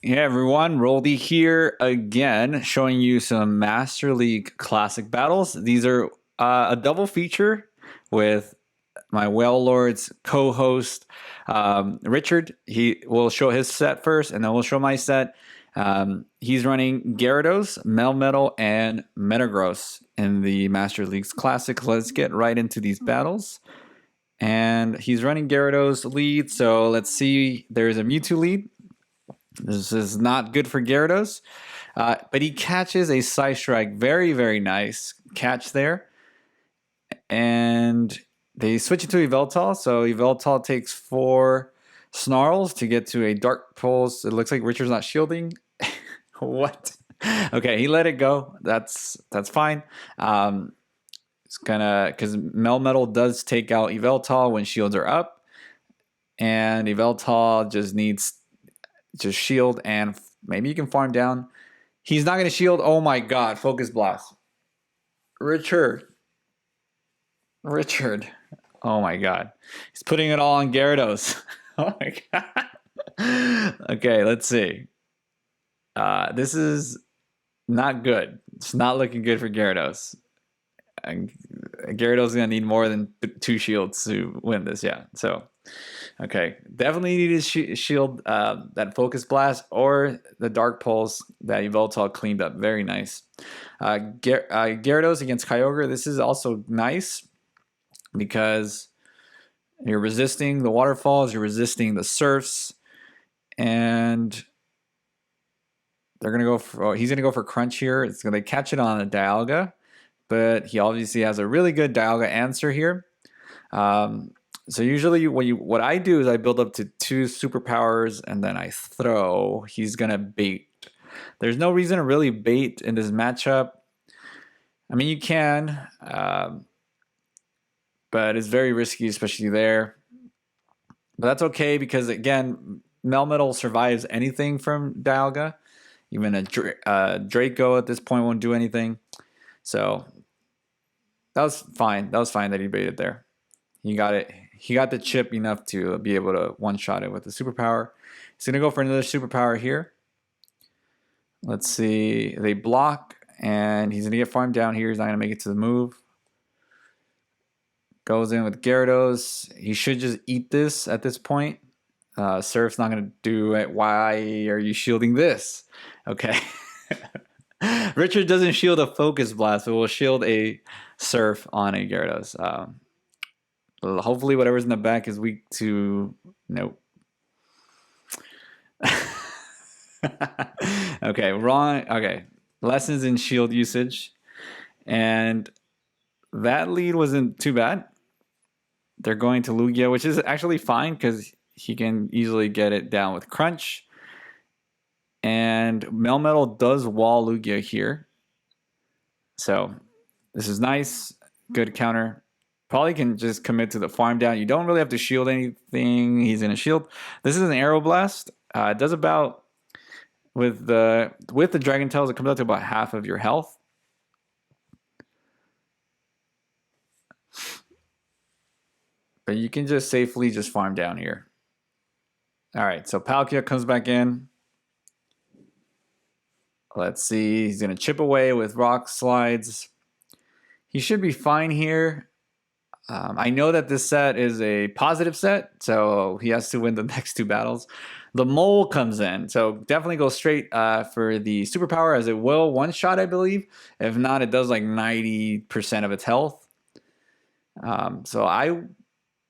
Hey everyone, Roldy here again, showing you some Master League Classic battles. These are a double feature with my Whale Lords co-host Richard. He will show his set first, and then we'll show my set. He's running Gyarados, Melmetal, and Metagross in the Master League's Classic. Let's get right into these battles. And he's running Gyarados lead, so let's see. There's a Mewtwo lead. This is not good for Gyarados, but he catches a Psystrike. Very, very nice catch there. And they switch it to Yveltal, so Yveltal takes 4 Snarls to get to a Dark Pulse. It looks like Richard's not shielding. What? Okay, he let it go. That's fine. It's gonna, because Melmetal does take out Yveltal when shields are up, and Yveltal just needs just shield, and maybe you can farm down. He's not going to shield. Oh my god, Focus Blast. Richard. Oh my god. He's putting it all on Gyarados. Oh my god. Okay, let's see. This is not good. It's not looking good for Gyarados. Gyarados is going to need more than 2 shields to win this, yeah. So, okay. Definitely need to shield that Focus Blast or the Dark Pulse that Yveltal cleaned up. Very nice. Gyarados against Kyogre. This is also nice because you're resisting the waterfalls, you're resisting the surfs, and they're going to go for, he's going to go for Crunch here. It's going to catch it on a Dialga, but he obviously has a really good Dialga answer here. So usually what I do is I build up to 2 superpowers and then I throw. He's going to bait. There's no reason to really bait in this matchup. I mean, you can, but it's very risky, especially there. But that's okay because, again, Melmetal survives anything from Dialga. Even a Draco at this point won't do anything. So that was fine. That was fine that he baited there. He got it. He got the chip enough to be able to one-shot it with the superpower. He's going to go for another superpower here. Let's see. They block, and he's going to get farmed down here. He's not going to make it to the move. Goes in with Gyarados. He should just eat this at this point. Surf's not going to do it. Why are you shielding this? Okay. Richard doesn't shield a Focus Blast, but will shield a Surf on a Gyarados. Hopefully whatever's in the back is weak to... Nope. Okay, wrong. Okay. Lessons in shield usage. And that lead wasn't too bad. They're going to Lugia, which is actually fine because he can easily get it down with Crunch. And Melmetal does wall Lugia here. So this is nice. Good counter. Probably can just commit to the farm down. You don't really have to shield anything. He's in a shield. This is an Aeroblast. It does about, with the Dragon Tails, it comes out to about half of your health. But you can just safely just farm down here. All right, so Palkia comes back in. Let's see. He's going to chip away with Rock Slides. He should be fine here. I know that this set is a positive set, so he has to win the next 2 battles. The Mole comes in, so definitely go straight for the superpower, as it will one-shot, I believe. If not, it does like 90% of its health. So I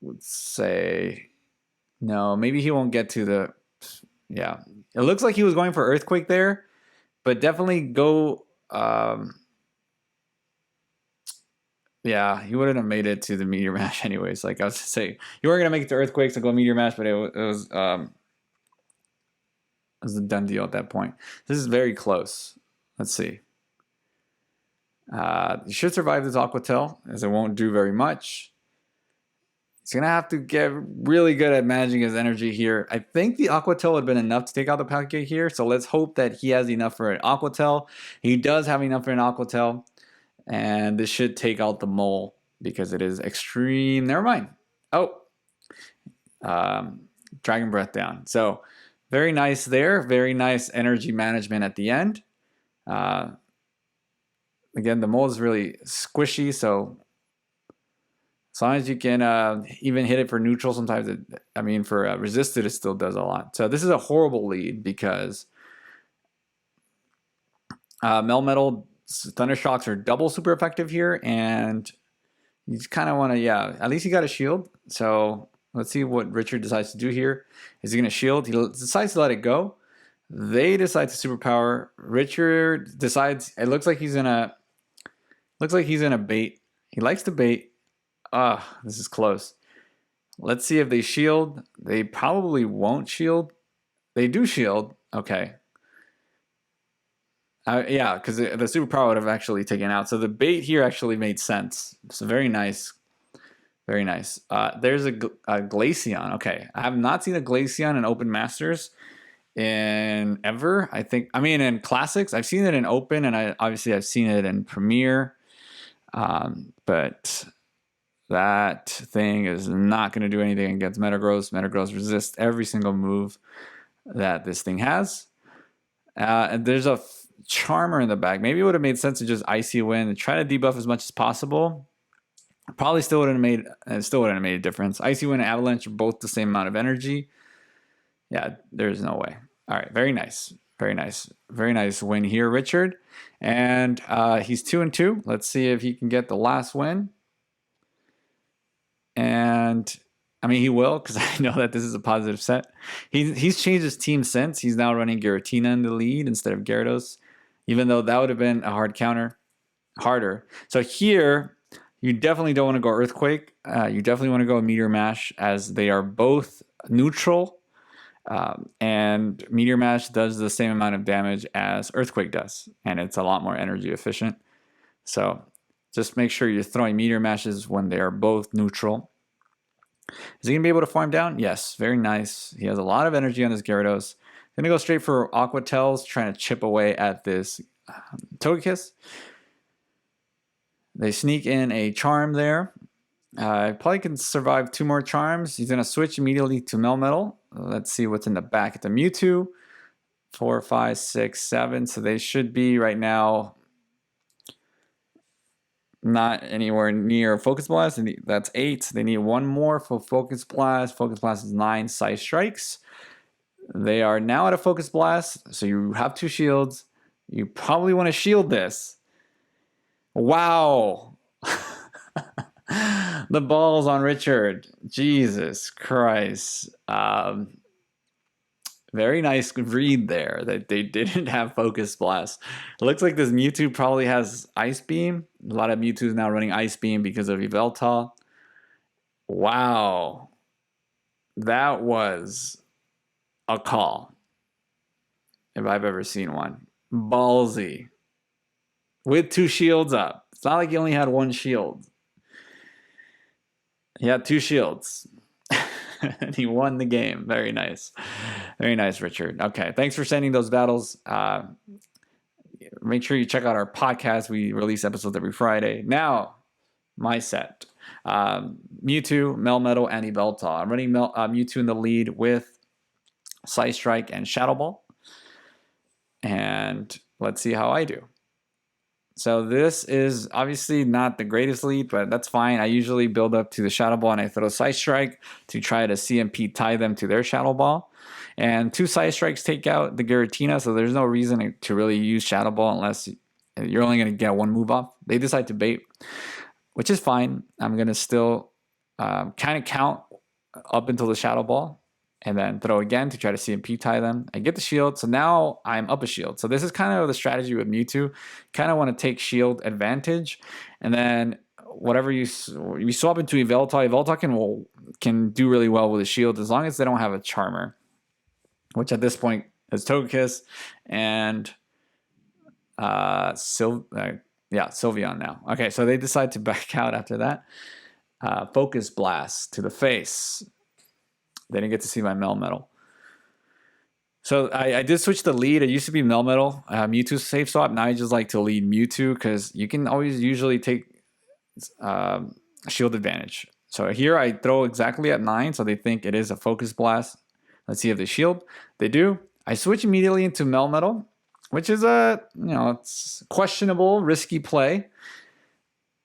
would say no. Maybe he won't get to the... Yeah. It looks like he was going for Earthquake there, but definitely go... Yeah, he wouldn't have made it to the Meteor Mash anyways. Like I was to say, you weren't gonna make it to Earthquakes and go Meteor Mash, but it was a done deal at that point. This is very close. Let's see. You should survive this Aqua Tail, as it won't do very much. He's gonna have to get really good at managing his energy here. I think the Aqua Tail would have been enough to take out the Palkia here, so let's hope that he has enough for an Aqua Tail. He does have enough for an Aqua Tail. And this should take out the Mole because it is extreme. Never mind. Oh, Dragon Breath down. So Very nice there. Very nice energy management at the end. Uh, again, the mold is really squishy, so as long as you can even hit it for neutral, sometimes for resisted, it still does a lot. So this is a horrible lead because Melmetal Thunder Shocks are double super effective here, and you just kind of want to, at least you got a shield. So let's see what Richard decides to do here. Is he going to shield? He decides to let it go. They decide to superpower. Richard decides, it looks like he's in a bait. He likes to bait. This is close. Let's see if they shield. They probably won't shield. They do shield. Okay. Yeah, because the superpower would have actually taken out. So the bait here actually made sense. So very nice. Very nice. There's a Glaceon. Okay. I have not seen a Glaceon in Open Masters in ever. In Classics. I've seen it in Open, and I've seen it in Premier. But that thing is not going to do anything against Metagross. Metagross resists every single move that this thing has. And there's a Charmer in the back. Maybe it would have made sense to just Icy Wind and try to debuff as much as possible. Probably still wouldn't have made a difference. Icy Wind and Avalanche are both the same amount of energy. Yeah, there's no way. All right, very nice. Very nice. Very nice win here, Richard. And he's 2-2. Let's see if he can get the last win. And he will, because I know that this is a positive set. He's changed his team since. He's now running Giratina in the lead instead of Gyarados, even though that would have been a harder. So here, you definitely don't want to go Earthquake. You definitely want to go Meteor Mash, as they are both neutral. And Meteor Mash does the same amount of damage as Earthquake does, and it's a lot more energy efficient. So just make sure you're throwing Meteor Mashes when they are both neutral. Is he going to be able to farm down? Yes, very nice. He has a lot of energy on his Gyarados. Going to go straight for Aqua Tails, trying to chip away at this Togekiss. They sneak in a Charm there. Probably can survive 2 more Charms. He's going to switch immediately to Melmetal. Let's see what's in the back at the Mewtwo. 4, 5, 6, 7. So they should be right now not anywhere near Focus Blast. That's 8. They need 1 more for Focus Blast. Focus Blast is 9 Psy Strikes. They are now at a Focus Blast. So you have 2 shields. You probably want to shield this. Wow. The balls on Richard. Jesus Christ. Very nice read there that they didn't have Focus Blast. It looks like this Mewtwo probably has Ice Beam. A lot of Mewtwo's now running Ice Beam because of Yveltal. Wow. That was a call, if I've ever seen one. Ballsy. With 2 shields up. It's not like he only had 1 shield. He had 2 shields. And he won the game. Very nice. Very nice, Richard. Okay, thanks for sending those battles. Make sure you check out our podcast. We release episodes every Friday. Now, my set. Mewtwo, Melmetal, and Yveltal. I'm running Mewtwo in the lead with Psy Strike and Shadow Ball. And let's see how I do. So this is obviously not the greatest lead, but that's fine. I usually build up to the Shadow Ball and I throw Psy Strike to try to CMP tie them to their Shadow Ball. And 2 Psy Strikes take out the Giratina, so there's no reason to really use Shadow Ball unless you're only going to get 1 move off. They decide to bait, which is fine. I'm going to still kind of count up until the Shadow Ball, and then throw again to try to CMP tie them. I get the shield, so now I'm up a shield. So this is kind of the strategy with Mewtwo. Kind of want to take shield advantage, and then whatever you swap into Yveltal. Yveltal can do really well with a shield as long as they don't have a Charmer, which at this point is Togekiss and Sylveon now. Okay, so they decide to back out after that. Focus Blast to the face. They didn't get to see my Melmetal. So I did switch the lead. It used to be Melmetal, Mewtwo's safe swap. Now I just like to lead Mewtwo because you can always usually take shield advantage. So here I throw exactly at 9, so they think it is a Focus Blast. Let's see if they shield. They do. I switch immediately into Melmetal, which is it's questionable, risky play.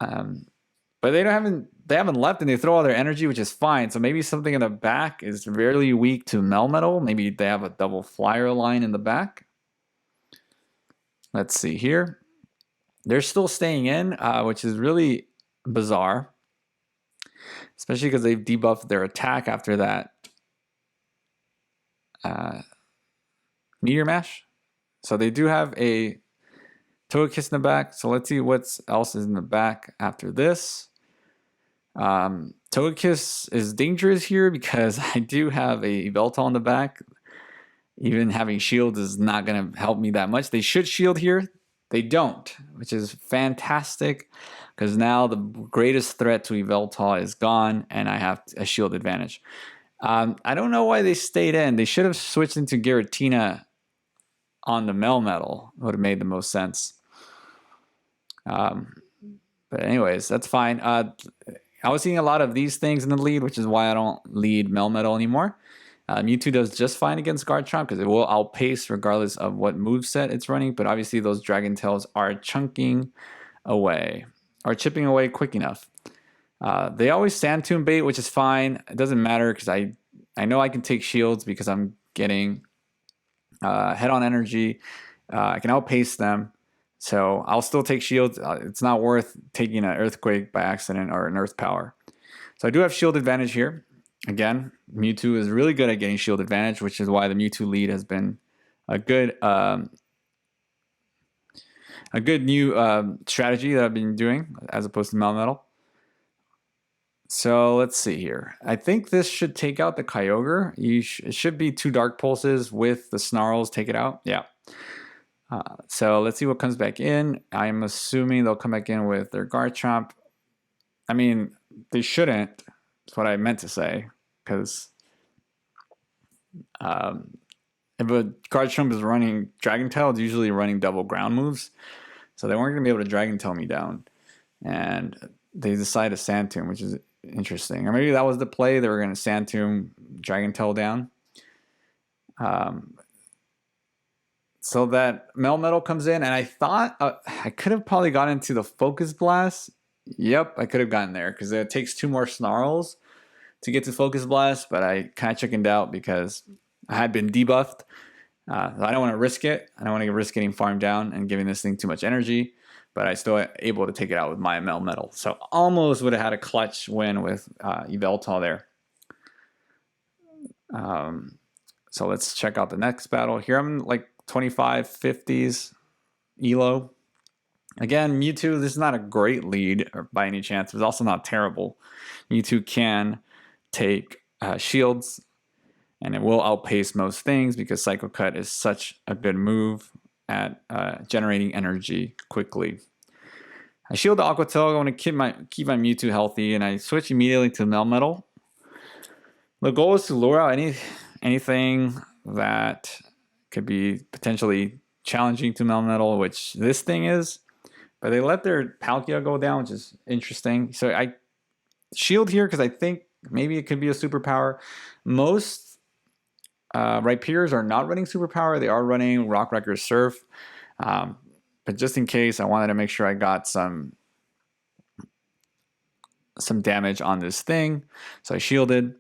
But they haven't left, and they throw all their energy, which is fine. So maybe something in the back is very weak to Melmetal. Maybe they have a double flyer line in the back. Let's see here. They're still staying in, which is really bizarre, especially because they've debuffed their attack after that Meteor Mash. So they do have a Togekiss in the back. So let's see what else is in the back after this. Togekiss is dangerous here because I do have a Yveltal in the back. Even having shield is not going to help me that much. They should shield here. They don't, which is fantastic because now the greatest threat to Yveltal is gone and I have a shield advantage. I don't know why they stayed in. They should have switched into Giratina on the Melmetal. Would have made the most sense. But anyways, that's fine. I was seeing a lot of these things in the lead, which is why I don't lead Melmetal anymore. Mewtwo does just fine against Garchomp because it will outpace regardless of what moveset it's running. But obviously those Dragon Tails are chunking away or chipping away quick enough. They always Sand Tomb bait, which is fine. It doesn't matter because I know I can take shields because I'm getting head-on energy. I can outpace them. So I'll still take shields. It's not worth taking an Earthquake by accident or an Earth Power. So I do have shield advantage here. Again, Mewtwo is really good at getting shield advantage, which is why the Mewtwo lead has been a good new strategy that I've been doing as opposed to Melmetal. So let's see here. I think this should take out the Kyogre. It should be 2 Dark Pulses with the Snarls take it out. Yeah. So let's see what comes back in. I'm assuming they'll come back in with their Garchomp. I mean, they shouldn't. That's what I meant to say. Because if a Garchomp is running Dragon Tail, it's usually running double ground moves. So they weren't going to be able to Dragon Tail me down. And they decided to Sand Tomb, which is interesting. Or maybe that was the play. They were going to Sand Tomb Dragon Tail down. So that Melmetal comes in, and I thought I could have probably gotten into the Focus Blast. Yep, I could have gotten there because it takes 2 more Snarls to get to Focus Blast, but I kind of chickened out because I had been debuffed. I don't want to risk it. I don't want to risk getting farmed down and giving this thing too much energy, but I still able to take it out with my Melmetal. So almost would have had a clutch win with Yveltal there. So let's check out the next battle. Here I'm like 25, 50s Elo. Again, Mewtwo, this is not a great lead by any chance. It's also not terrible. Mewtwo can take shields, and it will outpace most things because Psycho Cut is such a good move at generating energy quickly. I shield the Aqua Tail. I want to keep my Mewtwo healthy, and I switch immediately to Melmetal. The goal is to lure out anything that could be potentially challenging to Melmetal, which this thing is. But they let their Palkia go down, which is interesting. So I shield here because I think maybe it could be a superpower. Most Rhyperiors are not running superpower. They are running Rock Wrecker Surf. But just in case, I wanted to make sure I got some damage on this thing. So I shielded.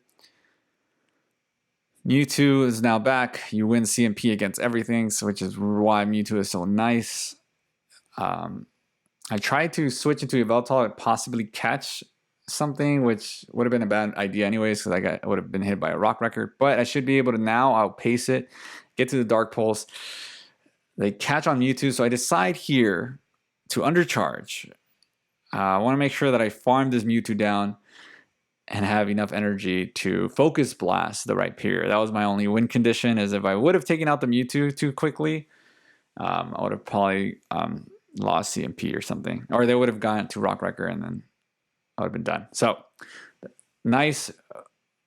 Mewtwo is now back. You win CMP against everything, which is why Mewtwo is so nice. I tried to switch into Yveltal and possibly catch something, which would have been a bad idea anyways, because I would have been hit by a Rock Wrecker. But I should be able to now outpace it, get to the Dark Pulse. They catch on Mewtwo, so I decide here to undercharge. I want to make sure that I farm this Mewtwo down and have enough energy to Focus Blast the Rhyperior. That was my only win condition, is if I would have taken out the Mewtwo too quickly, I would have probably lost CMP or something. Or they would have gone to Rock Wrecker and then I would have been done. So nice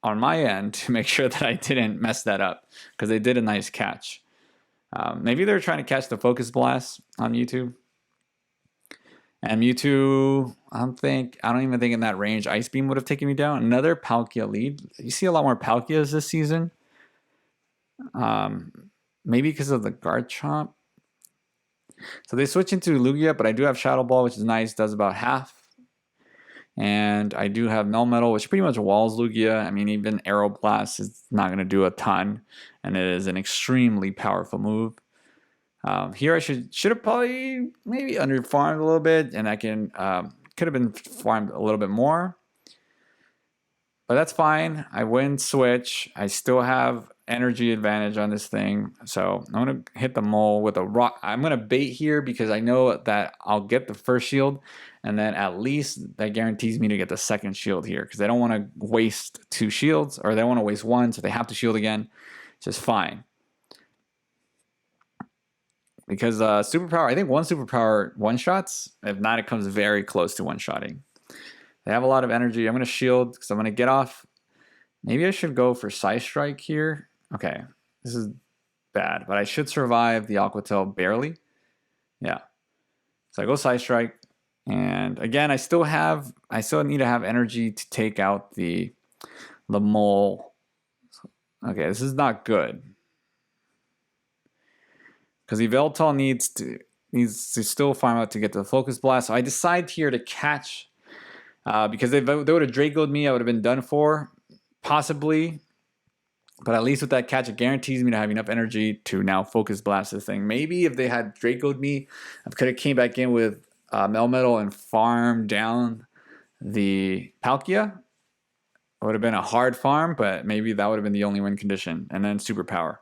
on my end to make sure that I didn't mess that up, because they did a nice catch. Maybe they're trying to catch the Focus Blast on Mewtwo. And Mewtwo, I don't even think in that range Ice Beam would have taken me down. Another Palkia lead. You see a lot more Palkias this season. Maybe because of the Garchomp. So they switch into Lugia, but I do have Shadow Ball, which is nice, does about half. And I do have Melmetal, which pretty much walls Lugia. I mean, even Aeroblast is not going to do a ton, and it is an extremely powerful move. Here I should have probably maybe under farmed a little bit, and I can could have been farmed a little bit more. But that's fine. I win switch. I still have energy advantage on this thing. So I'm going to hit the mole with a rock. I'm going to bait here because I know that I'll get the first shield. And then at least that guarantees me to get the second shield here. Because they don't want to waste 2 shields. Or they don't want to waste 1. So they have to shield again. Which is fine. Because superpower, I think 1 superpower one-shots. If not, it comes very close to one-shotting. They have a lot of energy. I'm going to shield because I'm going to get off. Maybe I should go for Psy Strike here. Okay, this is bad, but I should survive the Aqua Tail barely. Yeah. So I go Psy Strike. And again, I still need to have energy to take out the mole. Okay, this is not good. Because Yveltal needs to still farm out to get to the Focus Blast. So I decide here to catch. Because if they would have Draco'd me, I would have been done for, possibly. But at least with that catch, it guarantees me to have enough energy to now Focus Blast this thing. Maybe if they had Draco'd me, I could have came back in with Melmetal and farmed down the Palkia. It would have been a hard farm, but maybe that would have been the only win condition. And then Superpower.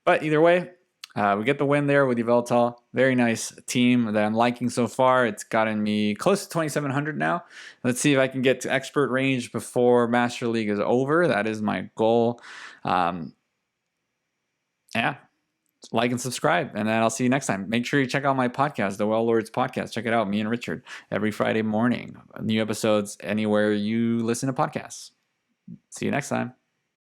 But either way, we get the win there with Yveltal. Very nice team that I'm liking so far. It's gotten me close to 2,700 now. Let's see if I can get to expert range before Master League is over. That is my goal. Yeah. Like and subscribe, and then I'll see you next time. Make sure you check out my podcast, the Well Lords Podcast. Check it out, me and Richard, every Friday morning. New episodes anywhere you listen to podcasts. See you next time.